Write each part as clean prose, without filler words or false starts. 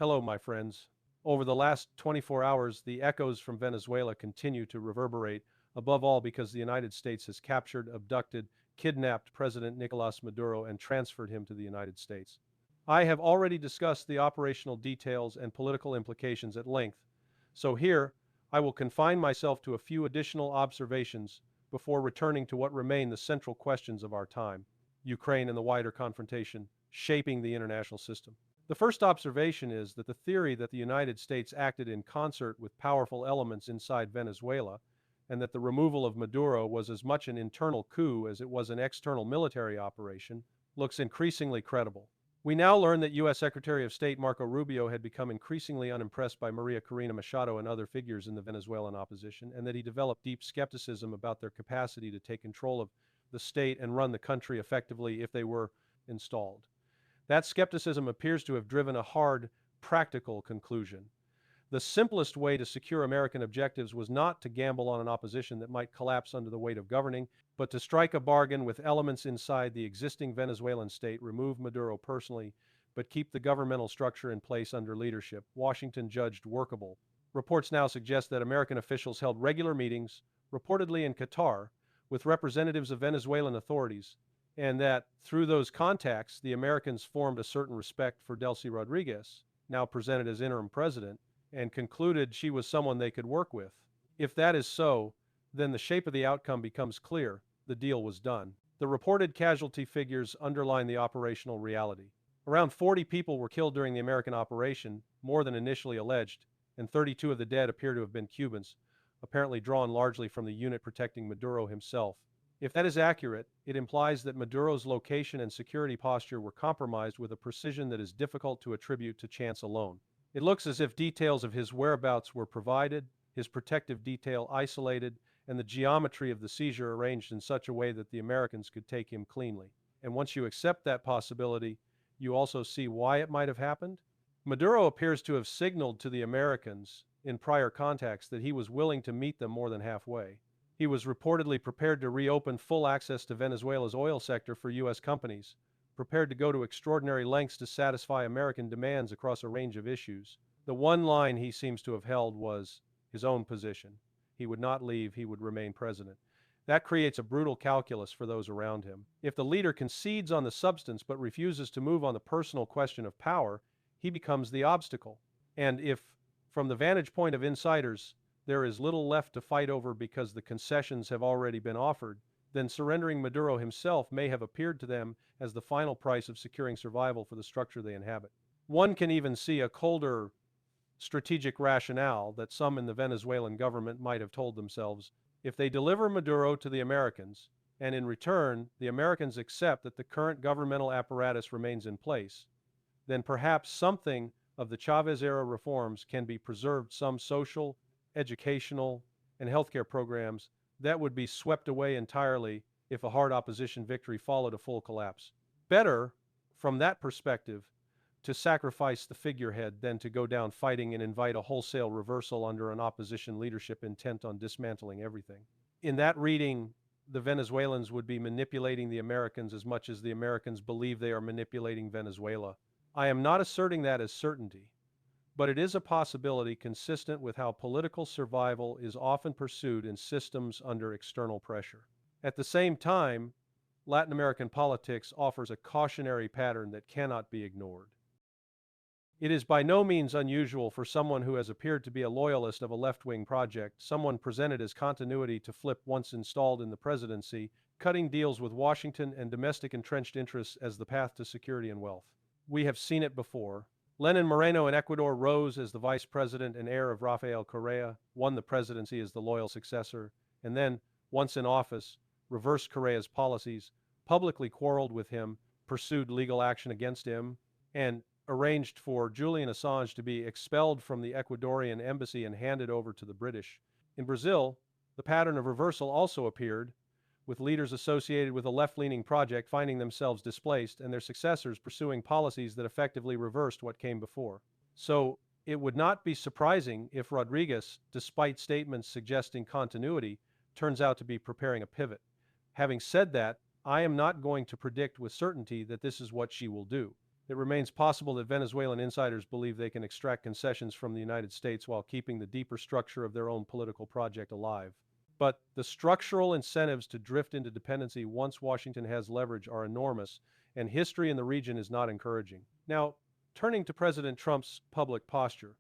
Hello, my friends. Over the last 24 hours, the echoes from Venezuela continue to reverberate, above all because the United States has captured, abducted, kidnapped President Nicolas Maduro and transferred him to the United States. I have already discussed the operational details and political implications at length, so here I will confine myself to a few additional observations before returning to what remain the central questions of our time: Ukraine and the wider confrontation shaping the international system. The first observation is that the theory that the United States acted in concert with powerful elements inside Venezuela and that the removal of Maduro was as much an internal coup as it was an external military operation looks increasingly credible. We now learn that U.S. Secretary of State Marco Rubio had become increasingly unimpressed by Maria Corina Machado and other figures in the Venezuelan opposition, and that he developed deep skepticism about their capacity to take control of the state and run the country effectively if they were installed. That skepticism appears to have driven a hard, practical conclusion. The simplest way to secure American objectives was not to gamble on an opposition that might collapse under the weight of governing, but to strike a bargain with elements inside the existing Venezuelan state, remove Maduro personally, but keep the governmental structure in place under leadership Washington judged workable. Reports now suggest that American officials held regular meetings, reportedly in Qatar, with representatives of Venezuelan authorities, and that through those contacts, the Americans formed a certain respect for Delcy Rodriguez, now presented as interim president, and concluded she was someone they could work with. If that is so, then the shape of the outcome becomes clear. The deal was done. The reported casualty figures underline the operational reality. Around 40 people were killed during the American operation, more than initially alleged, and 32 of the dead appear to have been Cubans, apparently drawn largely from the unit protecting Maduro himself. If that is accurate, it implies that Maduro's location and security posture were compromised with a precision that is difficult to attribute to chance alone. It looks as if details of his whereabouts were provided, his protective detail isolated, and the geometry of the seizure arranged in such a way that the Americans could take him cleanly. And once you accept that possibility, you also see why it might have happened. Maduro appears to have signaled to the Americans in prior contacts that he was willing to meet them more than halfway. He was reportedly prepared to reopen full access to Venezuela's oil sector for U.S. companies, prepared to go to extraordinary lengths to satisfy American demands across a range of issues. The one line he seems to have held was his own position. He would not leave, he would remain president. That creates a brutal calculus for those around him. If the leader concedes on the substance but refuses to move on the personal question of power, he becomes the obstacle. And if, from the vantage point of insiders, there is little left to fight over because the concessions have already been offered, then surrendering Maduro himself may have appeared to them as the final price of securing survival for the structure they inhabit. One can even see a colder strategic rationale that some in the Venezuelan government might have told themselves: if they deliver Maduro to the Americans, and in return the Americans accept that the current governmental apparatus remains in place, then perhaps something of the Chavez-era reforms can be preserved, some social, educational, and healthcare programs that would be swept away entirely if a hard opposition victory followed a full collapse. Better, from that perspective, to sacrifice the figurehead than to go down fighting and invite a wholesale reversal under an opposition leadership intent on dismantling everything. In that reading, the Venezuelans would be manipulating the Americans as much as the Americans believe they are manipulating Venezuela. I am not asserting that as certainty, but it is a possibility consistent with how political survival is often pursued in systems under external pressure. At the same time, Latin American politics offers a cautionary pattern that cannot be ignored. It is by no means unusual for someone who has appeared to be a loyalist of a left-wing project, someone presented as continuity, to flip once installed in the presidency, cutting deals with Washington and domestic entrenched interests as the path to security and wealth. We have seen it before. Lenin Moreno in Ecuador rose as the vice president and heir of Rafael Correa, won the presidency as the loyal successor, and then, once in office, reversed Correa's policies, publicly quarreled with him, pursued legal action against him, and arranged for Julian Assange to be expelled from the Ecuadorian embassy and handed over to the British. In Brazil, the pattern of reversal also appeared, with leaders associated with a left-leaning project finding themselves displaced and their successors pursuing policies that effectively reversed what came before. So, it would not be surprising if Rodriguez, despite statements suggesting continuity, turns out to be preparing a pivot. Having said that, I am not going to predict with certainty that this is what she will do. It remains possible that Venezuelan insiders believe they can extract concessions from the United States while keeping the deeper structure of their own political project alive. But the structural incentives to drift into dependency once Washington has leverage are enormous, and history in the region is not encouraging. Now, turning to President Trump's public posture,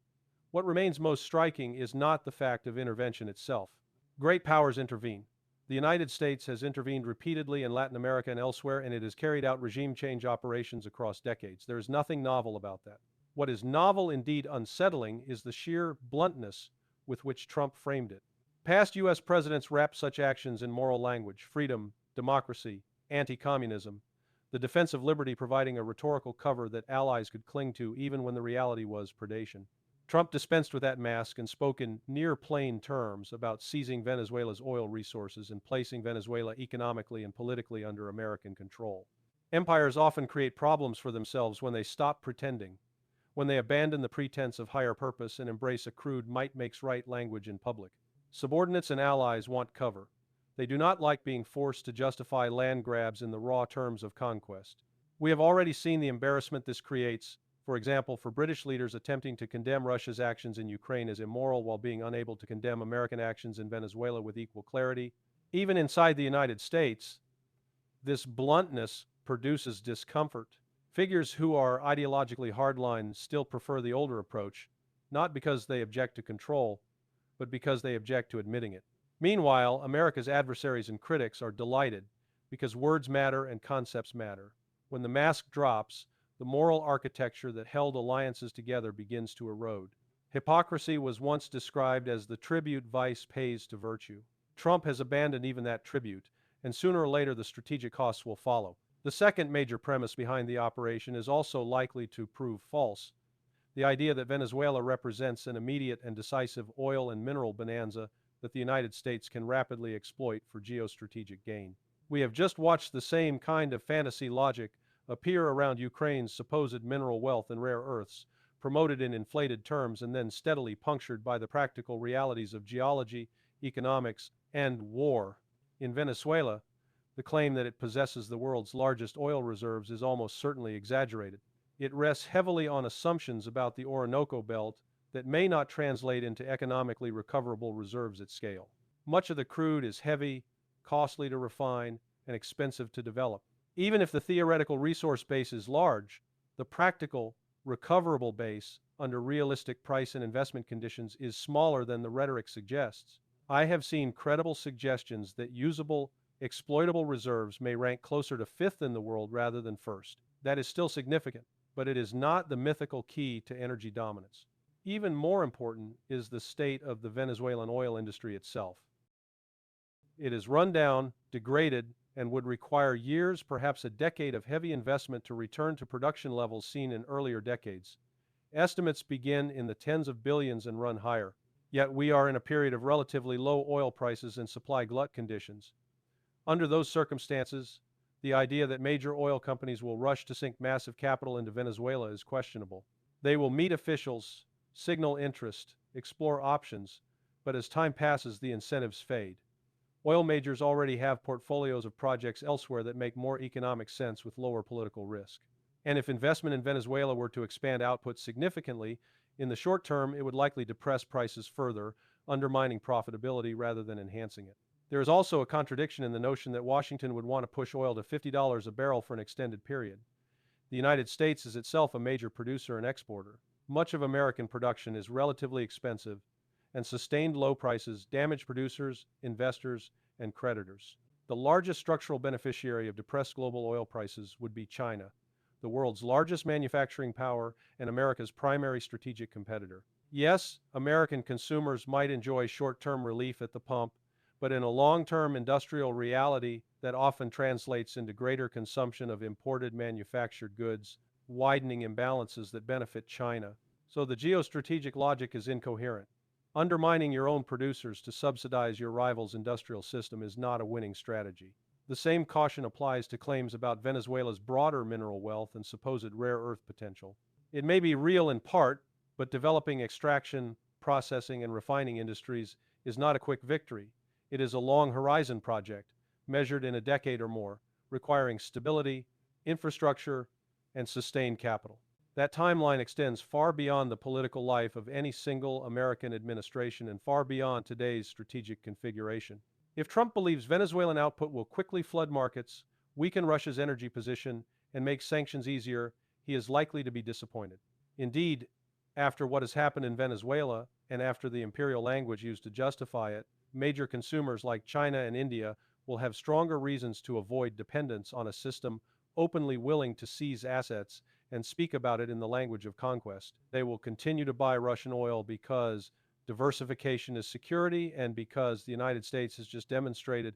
what remains most striking is not the fact of intervention itself. Great powers intervene. The United States has intervened repeatedly in Latin America and elsewhere, and it has carried out regime change operations across decades. There is nothing novel about that. What is novel, indeed unsettling, is the sheer bluntness with which Trump framed it. Past U.S. presidents wrapped such actions in moral language: freedom, democracy, anti-communism, the defense of liberty providing a rhetorical cover that allies could cling to even when the reality was predation. Trump dispensed with that mask and spoke in near plain terms about seizing Venezuela's oil resources and placing Venezuela economically and politically under American control. Empires often create problems for themselves when they stop pretending, when they abandon the pretense of higher purpose and embrace a crude might makes right language in public. Subordinates and allies want cover. They do not like being forced to justify land grabs in the raw terms of conquest. We have already seen the embarrassment this creates, for example, for British leaders attempting to condemn Russia's actions in Ukraine as immoral while being unable to condemn American actions in Venezuela with equal clarity. Even inside the United States, this bluntness produces discomfort. Figures who are ideologically hardline still prefer the older approach, not because they object to control, but because they object to admitting it. Meanwhile, America's adversaries and critics are delighted because words matter and concepts matter. When the mask drops, the moral architecture that held alliances together begins to erode. Hypocrisy was once described as the tribute vice pays to virtue. Trump has abandoned even that tribute, and sooner or later the strategic costs will follow. The second major premise behind the operation is also likely to prove false: the idea that Venezuela represents an immediate and decisive oil and mineral bonanza that the United States can rapidly exploit for geostrategic gain. We have just watched the same kind of fantasy logic appear around Ukraine's supposed mineral wealth and rare earths, promoted in inflated terms and then steadily punctured by the practical realities of geology, economics, and war. In Venezuela, the claim that it possesses the world's largest oil reserves is almost certainly exaggerated. It rests heavily on assumptions about the Orinoco Belt that may not translate into economically recoverable reserves at scale. Much of the crude is heavy, costly to refine, and expensive to develop. Even if the theoretical resource base is large, the practical, recoverable base under realistic price and investment conditions is smaller than the rhetoric suggests. I have seen credible suggestions that usable, exploitable reserves may rank closer to fifth in the world rather than first. That is still significant, but it is not the mythical key to energy dominance. Even more important is the state of the Venezuelan oil industry itself. It is run down, degraded, and would require years, perhaps a decade of heavy investment to return to production levels seen in earlier decades. Estimates begin in the tens of billions and run higher. Yet we are in a period of relatively low oil prices and supply glut conditions. Under those circumstances, the idea that major oil companies will rush to sink massive capital into Venezuela is questionable. They will meet officials, signal interest, explore options, but as time passes, the incentives fade. Oil majors already have portfolios of projects elsewhere that make more economic sense with lower political risk. And if investment in Venezuela were to expand output significantly, in the short term, it would likely depress prices further, undermining profitability rather than enhancing it. There is also a contradiction in the notion that Washington would want to push oil to $50 a barrel for an extended period. The United States is itself a major producer and exporter. Much of American production is relatively expensive, and sustained low prices damage producers, investors, and creditors. The largest structural beneficiary of depressed global oil prices would be China, the world's largest manufacturing power and America's primary strategic competitor. Yes, American consumers might enjoy short-term relief at the pump, but in a long-term industrial reality that often translates into greater consumption of imported manufactured goods, widening imbalances that benefit China. So the geostrategic logic is incoherent. Undermining your own producers to subsidize your rival's industrial system is not a winning strategy. The same caution applies to claims about Venezuela's broader mineral wealth and supposed rare earth potential. It may be real in part, but developing extraction, processing, and refining industries is not a quick victory. It is a long horizon project, measured in a decade or more, requiring stability, infrastructure, and sustained capital. That timeline extends far beyond the political life of any single American administration and far beyond today's strategic configuration. If Trump believes Venezuelan output will quickly flood markets, weaken Russia's energy position, and make sanctions easier, he is likely to be disappointed. Indeed, after what has happened in Venezuela, and after the imperial language used to justify it, major consumers like China and India will have stronger reasons to avoid dependence on a system openly willing to seize assets and speak about it in the language of conquest. They will continue to buy Russian oil because diversification is security and because the United States has just demonstrated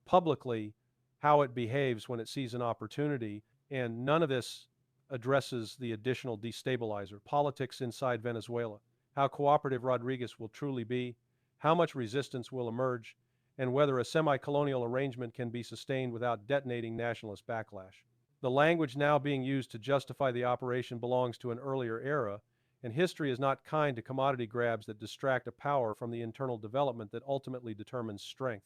publicly how it behaves when it sees an opportunity, and none of this addresses the additional destabilizer, politics inside Venezuela, how cooperative Rodriguez will truly be, how much resistance will emerge, and whether a semi-colonial arrangement can be sustained without detonating nationalist backlash. The language now being used to justify the operation belongs to an earlier era, and history is not kind to commodity grabs that distract a power from the internal development that ultimately determines strength.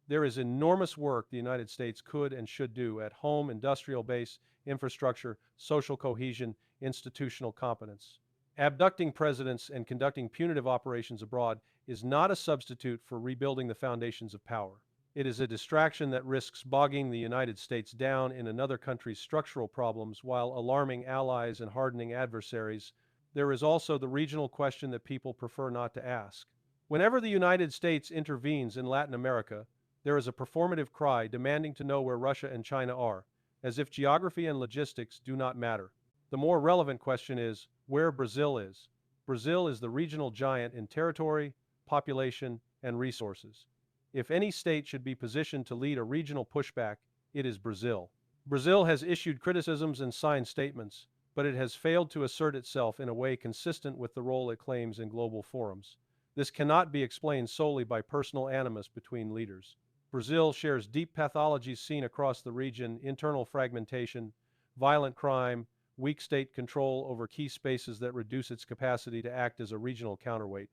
There is enormous work the United States could and should do at home: industrial base, infrastructure, social cohesion, institutional competence. Abducting presidents and conducting punitive operations abroad is not a substitute for rebuilding the foundations of power. It is a distraction that risks bogging the United States down in another country's structural problems while alarming allies and hardening adversaries. There is also the regional question that people prefer not to ask. Whenever the United States intervenes in Latin America, there is a performative cry demanding to know where Russia and China are, as if geography and logistics do not matter. The more relevant question is where Brazil is. Brazil is the regional giant in territory, population, and resources. If any state should be positioned to lead a regional pushback, it is Brazil. Brazil has issued criticisms and signed statements, but it has failed to assert itself in a way consistent with the role it claims in global forums. This cannot be explained solely by personal animus between leaders. Brazil shares deep pathologies seen across the region: internal fragmentation, violent crime, weak state control over key spaces that reduce its capacity to act as a regional counterweight.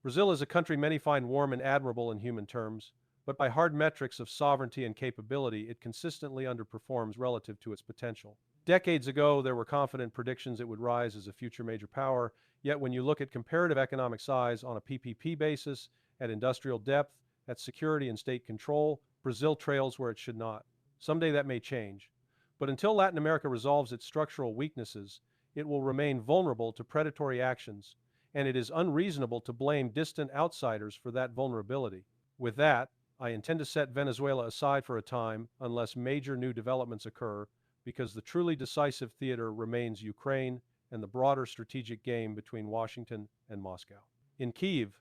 Brazil is a country many find warm and admirable in human terms, but by hard metrics of sovereignty and capability, it consistently underperforms relative to its potential. Decades ago, there were confident predictions it would rise as a future major power, yet when you look at comparative economic size on a PPP basis, at industrial depth, at security and state control, Brazil trails where it should not. Someday that may change. But until Latin America resolves its structural weaknesses, it will remain vulnerable to predatory actions, and it is unreasonable to blame distant outsiders for that vulnerability. With that, I intend to set Venezuela aside for a time unless major new developments occur, because the truly decisive theater remains Ukraine and the broader strategic game between Washington and Moscow. In Kyiv,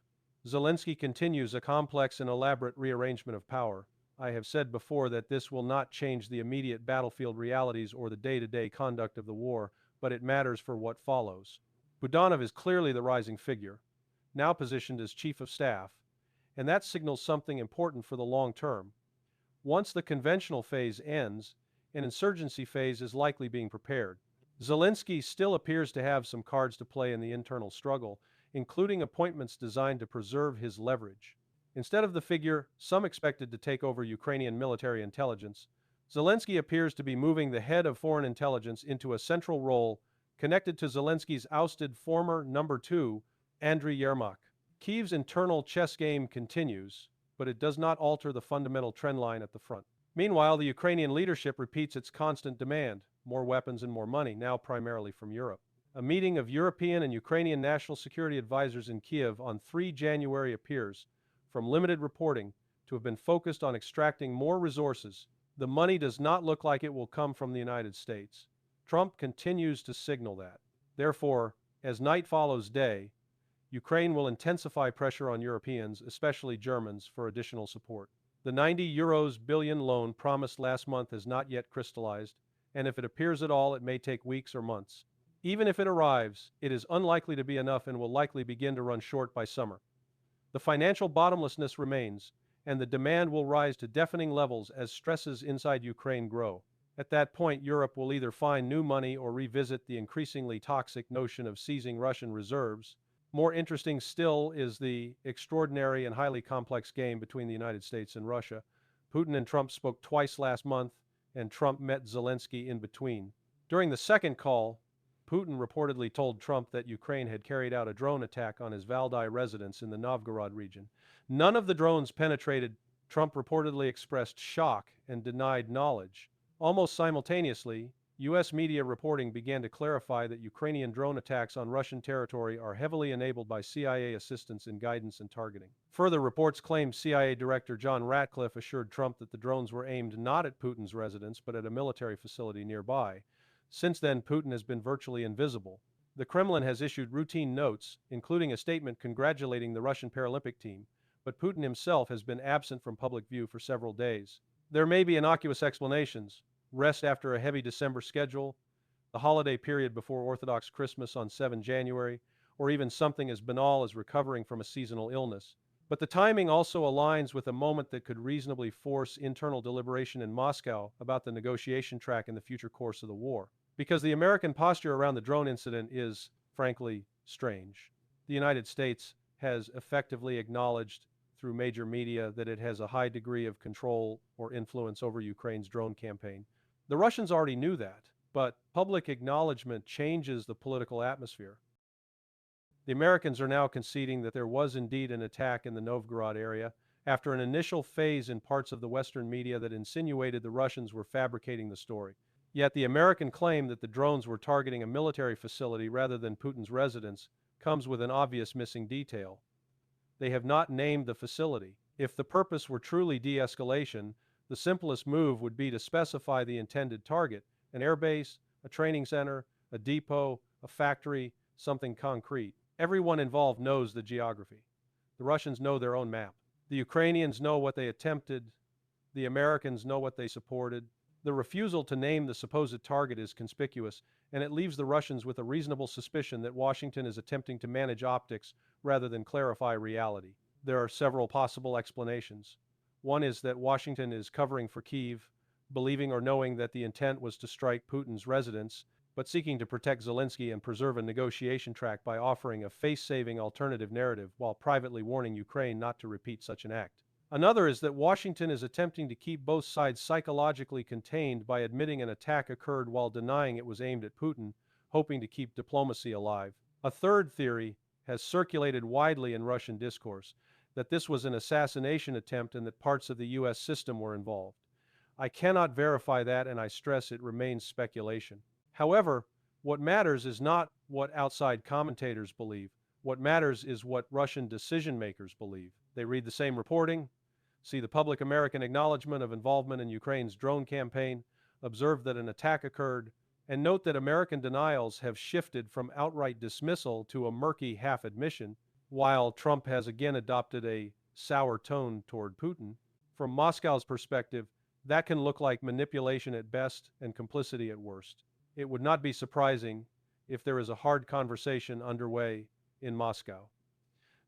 Zelensky continues a complex and elaborate rearrangement of power. I have said before that this will not change the immediate battlefield realities or the day-to-day conduct of the war, but it matters for what follows. Budanov is clearly the rising figure, now positioned as chief of staff, and that signals something important for the long term. Once the conventional phase ends, an insurgency phase is likely being prepared. Zelensky still appears to have some cards to play in the internal struggle, including appointments designed to preserve his leverage. Instead of the figure some expected to take over Ukrainian military intelligence, Zelensky appears to be moving the head of foreign intelligence into a central role connected to Zelensky's ousted former number 2, Andriy Yermak. Kyiv's internal chess game continues, but it does not alter the fundamental trendline at the front. Meanwhile, the Ukrainian leadership repeats its constant demand: more weapons and more money, now primarily from Europe. A meeting of European and Ukrainian national security advisors in Kyiv on 3 January appears, from limited reporting, to have been focused on extracting more resources. The money does not look like it will come from the United States. Trump continues to signal that. Therefore, as night follows day, Ukraine will intensify pressure on Europeans, especially Germans, for additional support. The €90 billion loan promised last month has not yet crystallized, and if it appears at all, it may take weeks or months. Even if it arrives, it is unlikely to be enough and will likely begin to run short by summer. The financial bottomlessness remains, and the demand will rise to deafening levels as stresses inside Ukraine grow. At that point, Europe will either find new money or revisit the increasingly toxic notion of seizing Russian reserves. More interesting still is the extraordinary and highly complex game between the United States and Russia. Putin and Trump spoke twice last month, and Trump met Zelensky in between. During the second call, Putin reportedly told Trump that Ukraine had carried out a drone attack on his Valdai residence in the Novgorod region. None of the drones penetrated. Trump reportedly expressed shock and denied knowledge. Almost simultaneously, U.S. media reporting began to clarify that Ukrainian drone attacks on Russian territory are heavily enabled by CIA assistance in guidance and targeting. Further reports claimed CIA Director John Ratcliffe assured Trump that the drones were aimed not at Putin's residence but at a military facility nearby. Since then, Putin has been virtually invisible. The Kremlin has issued routine notes, including a statement congratulating the Russian Paralympic team, but Putin himself has been absent from public view for several days. There may be innocuous explanations: rest after a heavy December schedule, the holiday period before Orthodox Christmas on 7 January, or even something as banal as recovering from a seasonal illness. But the timing also aligns with a moment that could reasonably force internal deliberation in Moscow about the negotiation track and the future course of the war. Because the American posture around the drone incident is, frankly, strange. The United States has effectively acknowledged through major media that it has a high degree of control or influence over Ukraine's drone campaign. The Russians already knew that, but public acknowledgement changes the political atmosphere. The Americans are now conceding that there was indeed an attack in the Novgorod area after an initial phase in parts of the Western media that insinuated the Russians were fabricating the story. Yet the American claim that the drones were targeting a military facility rather than Putin's residence comes with an obvious missing detail. They have not named the facility. If the purpose were truly de-escalation, the simplest move would be to specify the intended target: an airbase, a training center, a depot, a factory, something concrete. Everyone involved knows the geography. The Russians know their own map. The Ukrainians know what they attempted. The Americans know what they supported. The refusal to name the supposed target is conspicuous, and it leaves the Russians with a reasonable suspicion that Washington is attempting to manage optics rather than clarify reality. There are several possible explanations. One is that Washington is covering for Kyiv, believing or knowing that the intent was to strike Putin's residence, but seeking to protect Zelensky and preserve a negotiation track by offering a face-saving alternative narrative while privately warning Ukraine not to repeat such an act. Another is that Washington is attempting to keep both sides psychologically contained by admitting an attack occurred while denying it was aimed at Putin, hoping to keep diplomacy alive. A third theory has circulated widely in Russian discourse, that this was an assassination attempt and that parts of the U.S. system were involved. I cannot verify that, and I stress it remains speculation. However, what matters is not what outside commentators believe. What matters is what Russian decision-makers believe. They read the same reporting, see the public American acknowledgement of involvement in Ukraine's drone campaign, observe that an attack occurred, and note that American denials have shifted from outright dismissal to a murky half-admission, while Trump has again adopted a sour tone toward Putin. From Moscow's perspective, that can look like manipulation at best and complicity at worst. It would not be surprising if there is a hard conversation underway in Moscow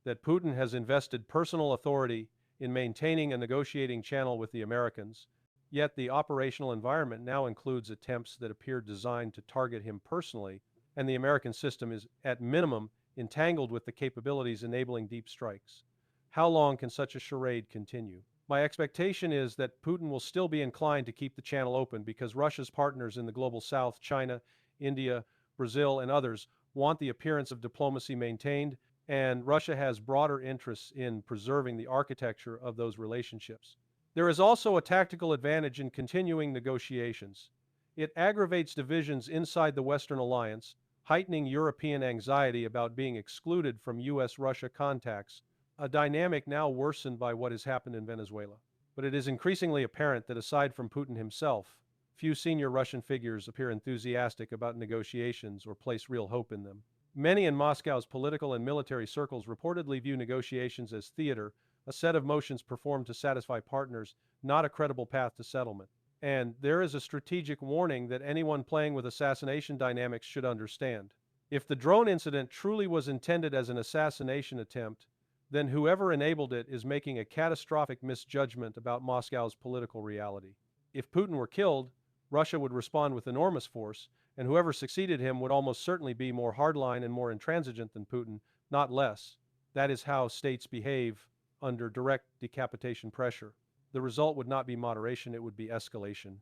that Putin has invested personal authority in maintaining a negotiating channel with the Americans, yet the operational environment now includes attempts that appear designed to target him personally, and the American system is, at minimum, entangled with the capabilities enabling deep strikes. How long can such a charade continue? My expectation is that Putin will still be inclined to keep the channel open because Russia's partners in the global south, China, India, Brazil, and others, want the appearance of diplomacy maintained, and Russia has broader interests in preserving the architecture of those relationships. There is also a tactical advantage in continuing negotiations. It aggravates divisions inside the Western alliance, heightening European anxiety about being excluded from U.S. Russia contacts, a dynamic now worsened by what has happened in Venezuela. But it is increasingly apparent that aside from Putin himself, few senior Russian figures appear enthusiastic about negotiations or place real hope in them. Many in Moscow's political and military circles reportedly view negotiations as theater, a set of motions performed to satisfy partners, not a credible path to settlement. And there is a strategic warning that anyone playing with assassination dynamics should understand. If the drone incident truly was intended as an assassination attempt, then whoever enabled it is making a catastrophic misjudgment about Moscow's political reality. If Putin were killed, Russia would respond with enormous force, and whoever succeeded him would almost certainly be more hardline and more intransigent than Putin, not less. That is how states behave under direct decapitation pressure. The result would not be moderation, it would be escalation.